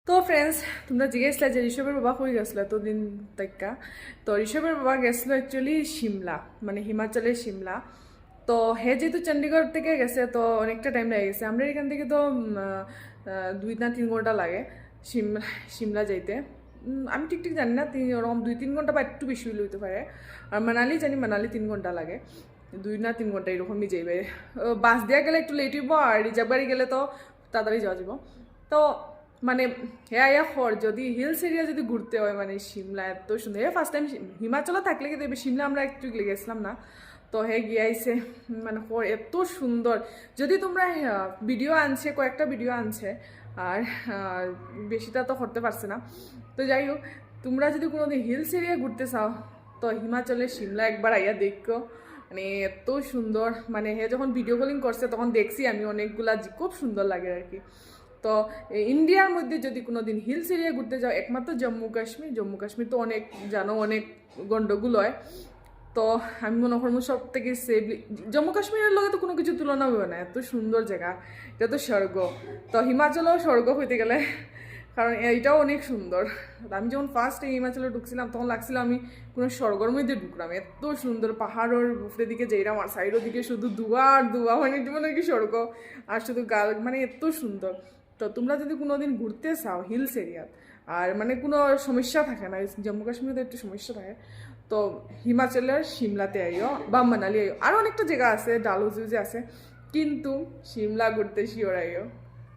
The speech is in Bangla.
তো ফ্রেন্ডস, তোমরা জিজ্ঞেসলা যে ঋষভের বাবা কই গেছিল এতদিন থেকে। তো ঋষভের বাবা গেছিল অ্যাকচুয়ালি সিমলা, মানে হিমাচলের সিমলা। তো হে যেহেতু চণ্ডীগড় থেকে গেছে তো অনেকটা টাইম লেগে গেছে। আমরা এখান থেকে তো 2 না 3 ঘন্টা লাগে সিমলা সিমলা যাইতে। আমি ঠিক ঠিক জানি না, ওরকম 2-3 ঘন্টা বা একটু বেশি হইতে পারে। আর মানালি জানি, মানালি 3 ঘন্টা লাগে, 2 না 3 ঘন্টা এরকমই যাইবে। বাস দিয়া গেলে একটু লেট হইব, আর রিজার্ভ গাড়ি গেলে তো তাড়াতাড়ি যাওয়া যাব। তো মানে হ্যাঁ খর যদি হিলস এরিয়া যদি ঘুরতে হয়, মানে সিমলা এত সুন্দর। ফার্স্ট টাইম হিমাচলে থাকলে কিন্তু সিমলা আমরা একটু গেছিলাম না। তো হে গিয়াইছে, মানে খর এত সুন্দর। যদি তোমরা ভিডিও আনছে, কয়েকটা ভিডিও আনছে, আর বেশিটা তো করতে পারছে না। তো যাই হোক, তোমরা যদি কোনোদিন হিলস এরিয়া ঘুরতে চাও তো হিমাচলের সিমলা একবার আইয়া দেখো। মানে এত সুন্দর, মানে হে যখন ভিডিও কলিং করছে তখন দেখছি আমি অনেকগুলা, খুব সুন্দর লাগে আর কি। তো ইন্ডিয়ার মধ্যে যদি কোনো দিন হিলস এরিয়া ঘুরতে যাও, একমাত্র জম্মু কাশ্মীর। জম্মু কাশ্মীর তো অনেক জানো, অনেক গন্ডগোল হয়। তো আমি মনে করবো সব থেকে সেফলি জম্মু কাশ্মীরের লগে তো কোনো কিছু তুলনা হবে না, এত সুন্দর জায়গা। এটা তো স্বর্গ। তো হিমাচলও স্বর্গ হইতে গেলে, কারণ এইটাও অনেক সুন্দর। আমি যখন ফার্স্ট হিমাচলে ঢুকছিলাম তখন লাগছিল আমি কোনো স্বর্গের মধ্যে ঢুকলাম। এত সুন্দর পাহাড়ের উপরের দিকে যাইলাম, আর সাইডের দিকে শুধু ধোঁয়া আর ধোঁয়া, মানে মানে কি স্বর্গ। আর শুধু গাল, মানে এত সুন্দর। তো তোমরা যদি কোনোদিন ঘুরতে চাও হিলস এরিয়াত, আর মানে কোনো সমস্যা থাকে না, জম্মু কাশ্মীরে একটু সমস্যা থাকে, তো হিমাচলের সিমলাতে আইও বা মানালি আইও। আরও অনেকটা জায়গা আছে, ডালহৌসি আছে, কিন্তু সিমলা ঘুরতে শিওর আইও।